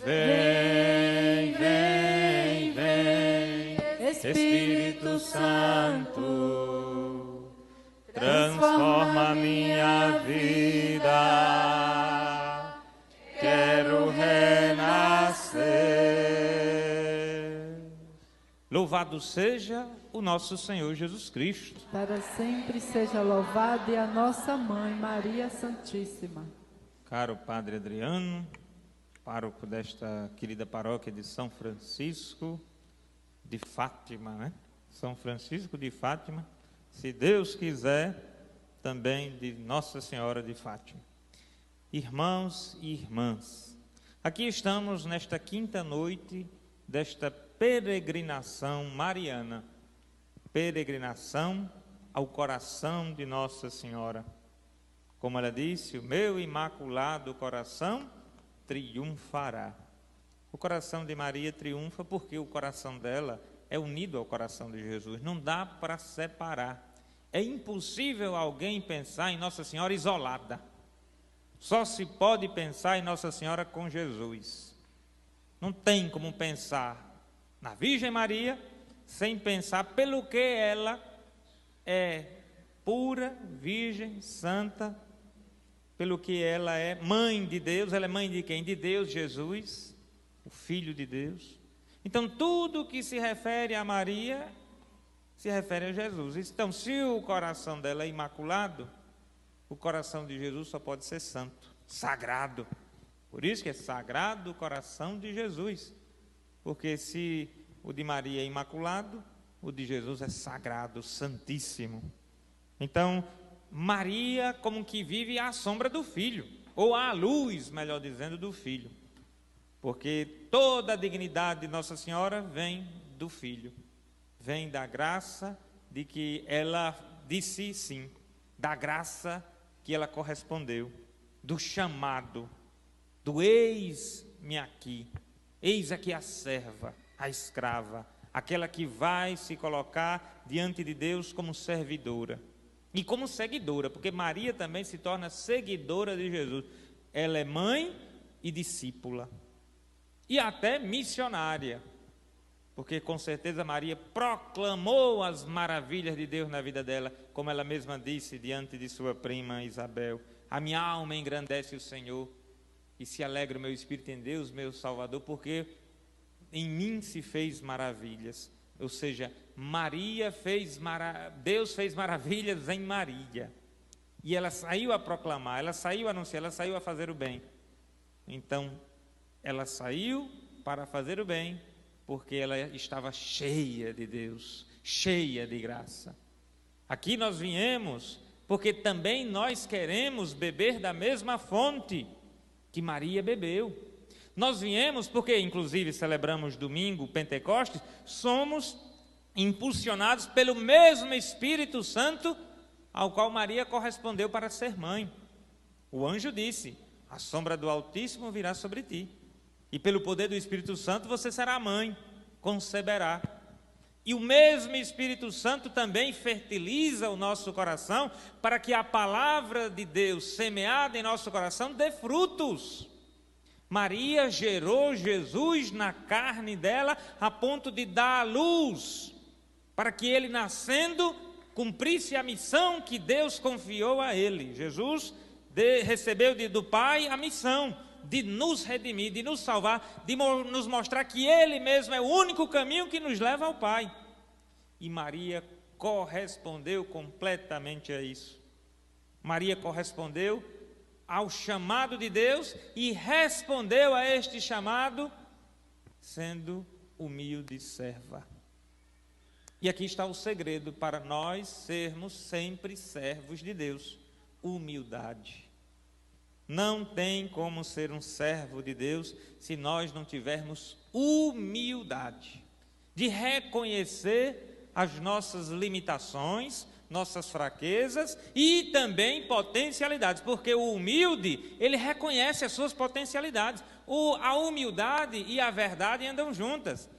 Vem, vem, vem, Espírito Santo, transforma minha vida, quero renascer. Louvado seja o nosso Senhor Jesus Cristo. Para sempre seja louvada e a nossa mãe, Maria Santíssima. Caro Padre Adriano, pároco desta querida paróquia de São Francisco de Fátima, né? São Francisco de Fátima, se Deus quiser, também de Nossa Senhora de Fátima. Irmãos e irmãs, aqui estamos nesta quinta noite desta peregrinação mariana, peregrinação ao coração de Nossa Senhora. Como ela disse, o meu imaculado coração triunfará. O coração de Maria triunfa porque o coração dela é unido ao coração de Jesus. Não dá para separar. É impossível alguém pensar em Nossa Senhora isolada. Só se pode pensar em Nossa Senhora com Jesus. Não tem como pensar na Virgem Maria sem pensar pelo que ela é pura, virgem, santa, pelo que ela é mãe de Deus. Ela é mãe de quem? De Deus, Jesus, o Filho de Deus. Então, tudo que se refere a Maria, se refere a Jesus. Então, se o coração dela é imaculado, o coração de Jesus só pode ser santo, sagrado. Por isso que é sagrado o coração de Jesus. Porque se o de Maria é imaculado, o de Jesus é sagrado, santíssimo. Então, Maria como que vive à sombra do Filho, ou à luz, melhor dizendo, do Filho. Porque toda a dignidade de Nossa Senhora vem do Filho. Vem da graça de que ela disse sim, da graça que ela correspondeu, do chamado, do eis-me aqui, eis aqui a serva, a escrava, aquela que vai se colocar diante de Deus como servidora. E como seguidora, porque Maria também se torna seguidora de Jesus. Ela é mãe e discípula. E até missionária. Porque com certeza Maria proclamou as maravilhas de Deus na vida dela. Como ela mesma disse diante de sua prima Isabel. A minha alma engrandece o Senhor. E se alegra o meu espírito em Deus, meu Salvador. Porque em mim se fez maravilhas. Ou seja, Deus fez maravilhas em Maria. E ela saiu a proclamar, ela saiu a anunciar, ela saiu a fazer o bem. Então, ela saiu para fazer o bem, porque ela estava cheia de Deus, cheia de graça. Aqui nós viemos, porque também nós queremos beber da mesma fonte que Maria bebeu. Nós viemos porque, inclusive, celebramos domingo, Pentecostes, somos impulsionados pelo mesmo Espírito Santo ao qual Maria correspondeu para ser mãe. O anjo disse, a sombra do Altíssimo virá sobre ti, e pelo poder do Espírito Santo você será mãe, conceberá. E o mesmo Espírito Santo também fertiliza o nosso coração para que a palavra de Deus semeada em nosso coração dê frutos. Maria gerou Jesus na carne dela a ponto de dar à luz, para que ele nascendo cumprisse a missão que Deus confiou a ele. Jesus recebeu do Pai a missão de nos redimir, de nos salvar, de nos mostrar que ele mesmo é o único caminho que nos leva ao Pai. E Maria correspondeu completamente a isso. Maria correspondeu ao chamado de Deus e respondeu a este chamado sendo humilde serva. E aqui está o segredo para nós sermos sempre servos de Deus: humildade. Não tem como ser um servo de Deus se nós não tivermos humildade, de reconhecer as nossas limitações, nossas fraquezas e também potencialidades, porque o humilde, ele reconhece as suas potencialidades. A humildade e a verdade andam juntas.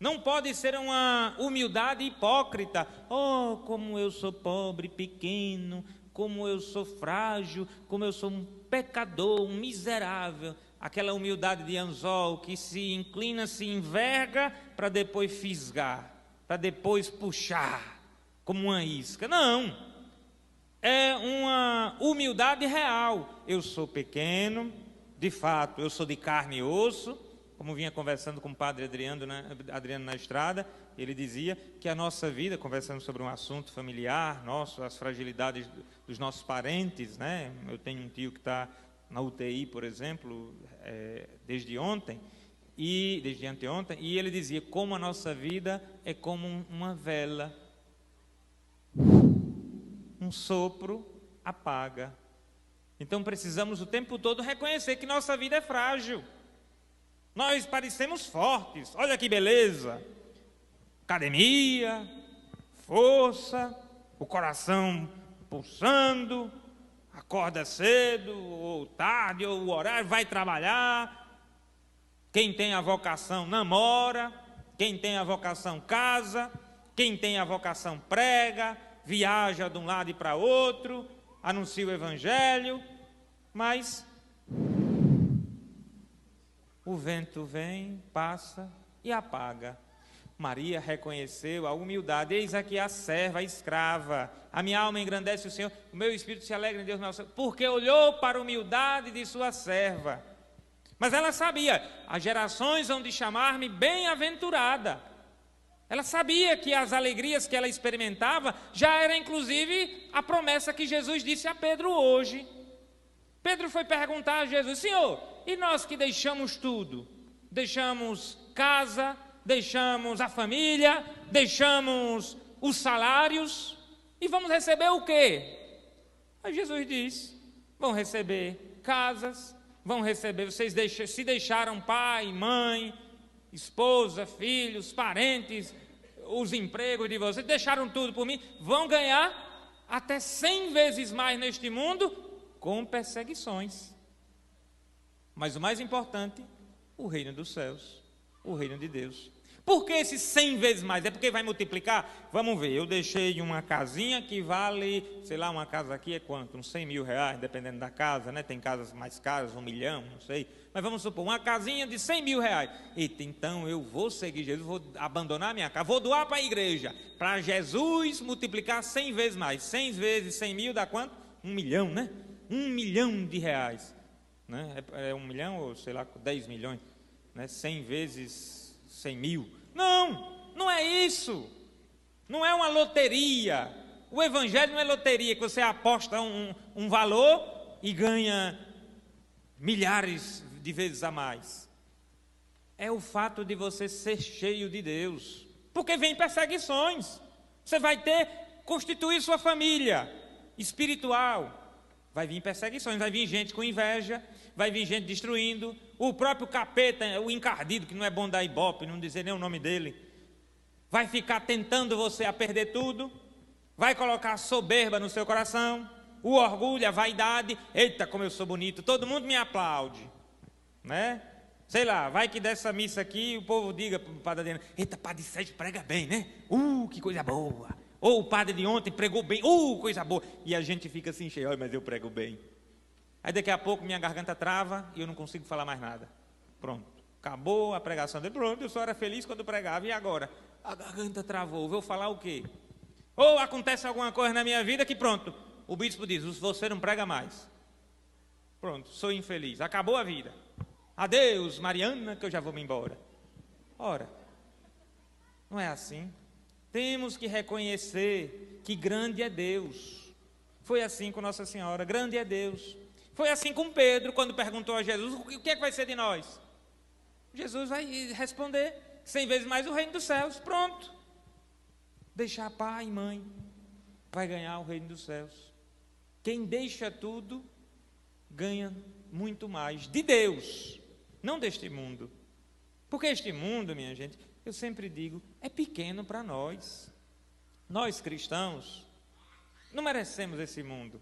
Não pode ser uma humildade hipócrita. Oh, como eu sou pobre, pequeno, como eu sou frágil, como eu sou um pecador, um miserável. aquela humildade de anzol que se inclina, se enverga para depois fisgar, para depois puxar, como uma isca. Não, é uma humildade real. Eu sou pequeno, de fato, eu sou de carne e osso, como vinha conversando com o padre Adriano na estrada. Ele dizia que a nossa vida, conversando sobre um assunto familiar nosso, as fragilidades dos nossos parentes, né? Eu tenho um tio que está na UTI, por exemplo, desde anteontem, e ele dizia como a nossa vida é como uma vela, um sopro apaga. Então precisamos o tempo todo reconhecer que nossa vida é frágil. Nós parecemos fortes, olha que beleza, academia, força, o coração pulsando, acorda cedo ou tarde, ou o horário, vai trabalhar. Quem tem a vocação namora, quem tem a vocação casa, quem tem a vocação prega, viaja de um lado e para outro, anuncia o evangelho, mas o vento vem, passa e apaga. Maria reconheceu a humildade. Eis aqui a serva, a escrava. A minha alma engrandece o Senhor, o meu espírito se alegra em Deus, meu Senhor, porque olhou para a humildade de sua serva. Mas ela sabia, as gerações hão de chamar-me bem-aventurada. Ela sabia que as alegrias que ela experimentava já era inclusive a promessa que Jesus disse a Pedro hoje. Pedro foi perguntar a Jesus: Senhor, e nós que deixamos tudo? Deixamos casa, deixamos a família, deixamos os salários e vamos receber o quê? Aí Jesus diz: vão receber casas, vão receber, vocês se deixaram pai, mãe, esposa, filhos, parentes, os empregos de vocês, deixaram tudo por mim, vão ganhar até 100 vezes mais neste mundo com perseguições. Mas o mais importante, o reino dos céus, o reino de Deus. Por que esses 100 vezes mais? É porque vai multiplicar? Vamos ver, eu deixei uma casinha que vale, sei lá, uma casa aqui é quanto? Uns 100 mil reais, dependendo da casa, né? Tem casas mais caras, 1 milhão, não sei. Mas vamos supor, uma casinha de 100 mil reais. Eita, então eu vou seguir Jesus, vou abandonar a minha casa, vou doar para a igreja, para Jesus multiplicar 100 vezes mais. 100 vezes 100 mil dá quanto? 1 milhão, né? 1 milhão de reais. Né? É 1 milhão ou sei lá, 10 milhões, né? 100 vezes 100 mil. Não é isso. Não é uma loteria. O evangelho não é loteria que você aposta um valor e ganha milhares de vezes a mais. É o fato de você ser cheio de Deus. Porque vem perseguições. Você vai constituir sua família espiritual. Vai vir perseguições, vai vir gente com inveja, vai vir gente destruindo. O próprio capeta, o encardido, que não é bom dar ibope, não dizer nem o nome dele, vai ficar tentando você a perder tudo, vai colocar soberba no seu coração, o orgulho, a vaidade. Eita, como eu sou bonito, todo mundo me aplaude, né? Sei lá, vai que dessa missa aqui o povo diga para o padre Adriano: eita, padre Sérgio prega bem, né? Que coisa boa. Ou o padre de ontem pregou bem, coisa boa. E a gente fica assim cheio: mas eu prego bem. Aí daqui a pouco minha garganta trava e eu não consigo falar mais nada. Pronto, acabou a pregação dele. Pronto, eu só era feliz quando pregava. E agora? A garganta travou, vou falar o quê? Ou acontece alguma coisa na minha vida que pronto, o bispo diz: você não prega mais. Pronto, sou infeliz, acabou a vida. Adeus, Mariana, que eu já vou me embora. Ora, não é assim. Temos que reconhecer que grande é Deus. Foi assim com Nossa Senhora, grande é Deus. Foi assim com Pedro, quando perguntou a Jesus: o que é que vai ser de nós? Jesus vai responder: 100 vezes mais o reino dos céus. Pronto. Deixar pai e mãe, vai ganhar o reino dos céus. Quem deixa tudo, ganha muito mais de Deus, não deste mundo. Porque este mundo, minha gente, eu sempre digo, é pequeno para nós. Nós cristãos não merecemos esse mundo.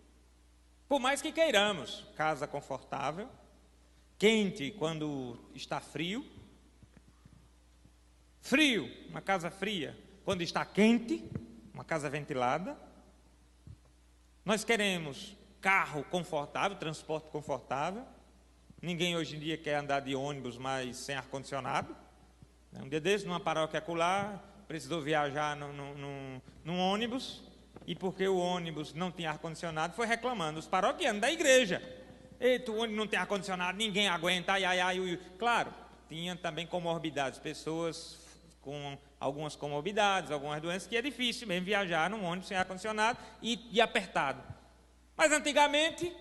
Por mais que queiramos, casa confortável, quente quando está frio, uma casa fria quando está quente, uma casa ventilada. Nós queremos carro confortável, transporte confortável, Ninguém hoje em dia quer andar de ônibus, mas sem ar-condicionado. Um dia desse, numa paróquia acolá, precisou viajar num ônibus, e porque o ônibus não tinha ar-condicionado, foi reclamando. Os paroquianos da igreja: eita, o ônibus não tem ar-condicionado, ninguém aguenta, ai, ai, ai, ui. Claro, tinha também comorbidades, pessoas com algumas comorbidades, algumas doenças, que é difícil mesmo viajar num ônibus sem ar-condicionado e apertado. Mas antigamente,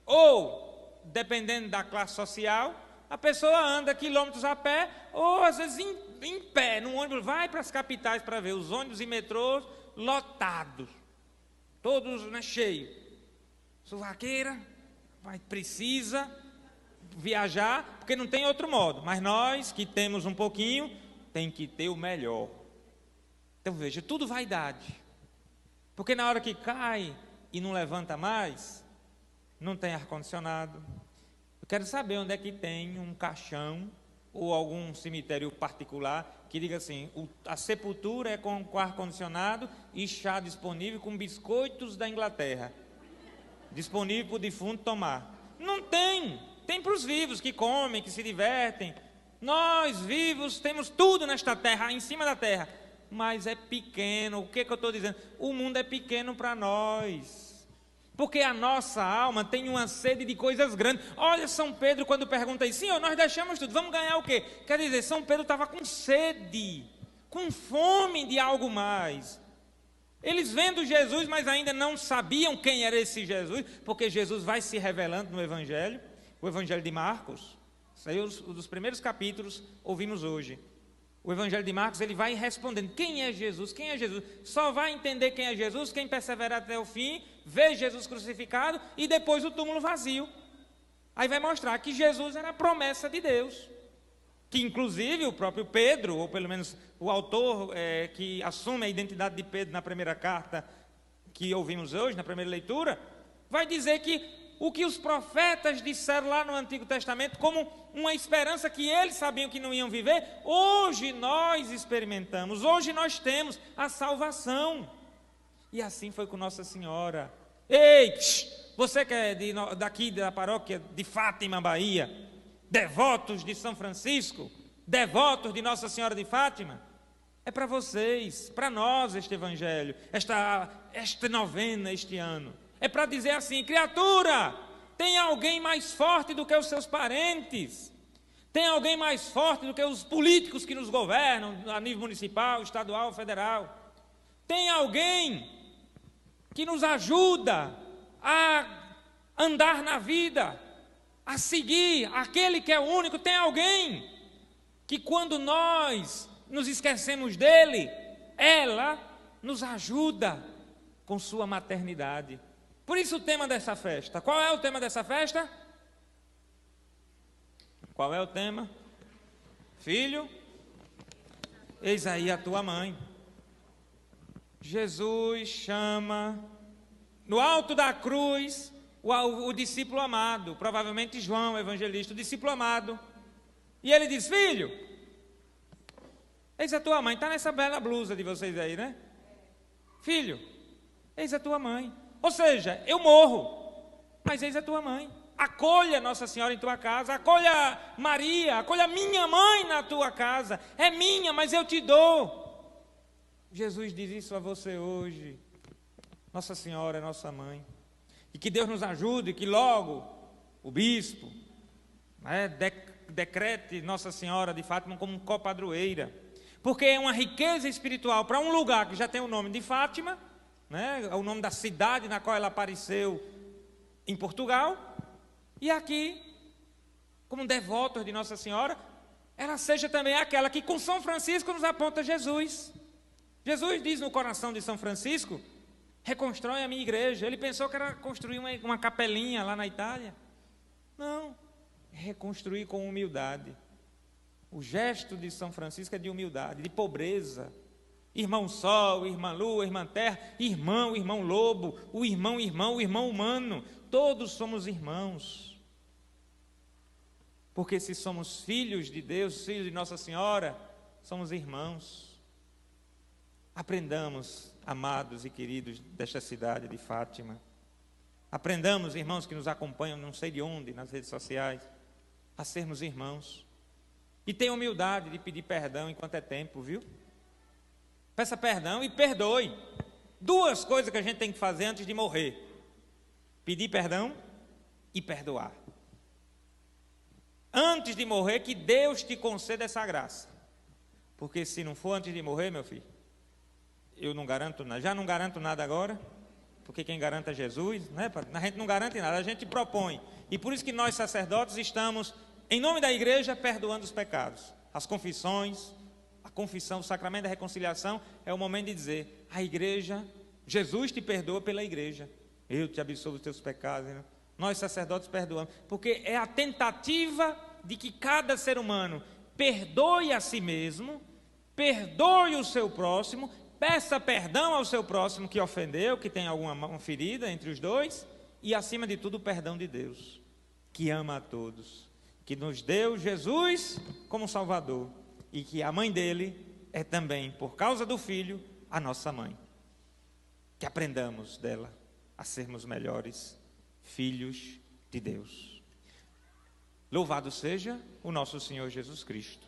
ou dependendo da classe social, a pessoa anda quilômetros a pé, ou às vezes em pé, num ônibus, vai para as capitais para ver os ônibus e metrôs lotados, todos, né, cheios. Suvaqueira, precisa viajar, porque não tem outro modo. Mas nós que temos um pouquinho, tem que ter o melhor. Então veja, tudo vaidade. Porque na hora que cai e não levanta mais, não tem ar-condicionado. Eu quero saber onde é que tem um caixão ou algum cemitério particular que diga assim: a sepultura é com ar-condicionado e chá disponível com biscoitos da Inglaterra, disponível para o defunto tomar. Não tem. Tem para os vivos que comem, que se divertem. Nós vivos temos tudo nesta terra, em cima da terra, mas é pequeno. O que eu estou dizendo? O mundo é pequeno para nós, porque a nossa alma tem uma sede de coisas grandes. Olha São Pedro quando pergunta isso: Senhor, nós deixamos tudo, vamos ganhar o quê? Quer dizer, São Pedro estava com sede, com fome de algo mais. Eles vendo Jesus, mas ainda não sabiam quem era esse Jesus, porque Jesus vai se revelando no Evangelho, o Evangelho de Marcos. Isso aí, um dos primeiros capítulos, ouvimos hoje. O Evangelho de Marcos, ele vai respondendo: quem é Jesus? Quem é Jesus? Só vai entender quem é Jesus quem perseverar até o fim, vê Jesus crucificado e depois o túmulo vazio. Aí vai mostrar que Jesus era a promessa de Deus, que inclusive o próprio Pedro, ou pelo menos o autor que assume a identidade de Pedro na primeira carta que ouvimos hoje, na primeira leitura, vai dizer que o que os profetas disseram lá no Antigo Testamento como uma esperança que eles sabiam que não iam viver, hoje nós experimentamos, hoje nós temos a salvação. E assim foi com Nossa Senhora. Ei, você que é daqui da paróquia de Fátima, Bahia, devotos de São Francisco, devotos de Nossa Senhora de Fátima, é para vocês, para nós este Evangelho, esta novena este ano. É para dizer assim: criatura, tem alguém mais forte do que os seus parentes, tem alguém mais forte do que os políticos que nos governam a nível municipal, estadual, federal. Tem alguém que nos ajuda a andar na vida, a seguir aquele que é o único. Tem alguém que, quando nós nos esquecemos dele, ela nos ajuda com sua maternidade. Por isso o tema dessa festa. Qual é o tema dessa festa? Qual é o tema? Filho, eis aí a tua mãe. Jesus chama, no alto da cruz, o discípulo amado, provavelmente João, o evangelista, o discípulo amado. E ele diz: filho, eis a tua mãe. Está nessa bela blusa de vocês aí, né? Filho, eis a tua mãe. Ou seja, eu morro, mas eis a tua mãe. Acolha Nossa Senhora em tua casa, acolha Maria, acolha minha mãe na tua casa. É minha, mas eu te dou. Jesus diz isso a você hoje. Nossa Senhora é nossa mãe. E que Deus nos ajude, que logo o bispo decrete Nossa Senhora de Fátima como copadroeira. Porque é uma riqueza espiritual para um lugar que já tem o nome de Fátima, né, o nome da cidade na qual ela apareceu em Portugal, e aqui, como devotos de Nossa Senhora, ela seja também aquela que com São Francisco nos aponta Jesus. Jesus diz no coração de São Francisco: reconstrói a minha igreja. Ele pensou que era construir uma capelinha lá na Itália. Não, é reconstruir com humildade. O gesto de São Francisco é de humildade, de pobreza. Irmão Sol, Irmã Lua, Irmã Terra, irmão, irmão Lobo, o irmão, o irmão humano, todos somos irmãos. Porque se somos filhos de Deus, filhos de Nossa Senhora, somos irmãos. Aprendamos, amados e queridos desta cidade de Fátima. Aprendamos, irmãos que nos acompanham, não sei de onde, nas redes sociais. a sermos irmãos. E tenha humildade de pedir perdão enquanto é tempo, viu? Peça perdão e perdoe. 2 coisas que a gente tem que fazer antes de morrer: pedir perdão e perdoar. Antes de morrer, que Deus te conceda essa graça. Porque se não for antes de morrer, meu filho, eu não garanto nada. Já não garanto nada agora, porque quem garanta é Jesus, né? A gente não garante nada, a gente propõe. E por isso que nós, sacerdotes, estamos, em nome da igreja, perdoando os pecados. As confissões, a confissão, o sacramento da reconciliação, é o momento de dizer: a igreja, Jesus te perdoa pela igreja. Eu te absolvo os teus pecados. Né? Nós, sacerdotes, perdoamos. Porque é a tentativa de que cada ser humano perdoe a si mesmo, perdoe o seu próximo, peça perdão ao seu próximo que ofendeu, que tem alguma ferida entre os dois, e acima de tudo o perdão de Deus, que ama a todos, que nos deu Jesus como Salvador, e que a mãe dele é também, por causa do Filho, a nossa mãe. Que aprendamos dela a sermos melhores filhos de Deus. Louvado seja o nosso Senhor Jesus Cristo.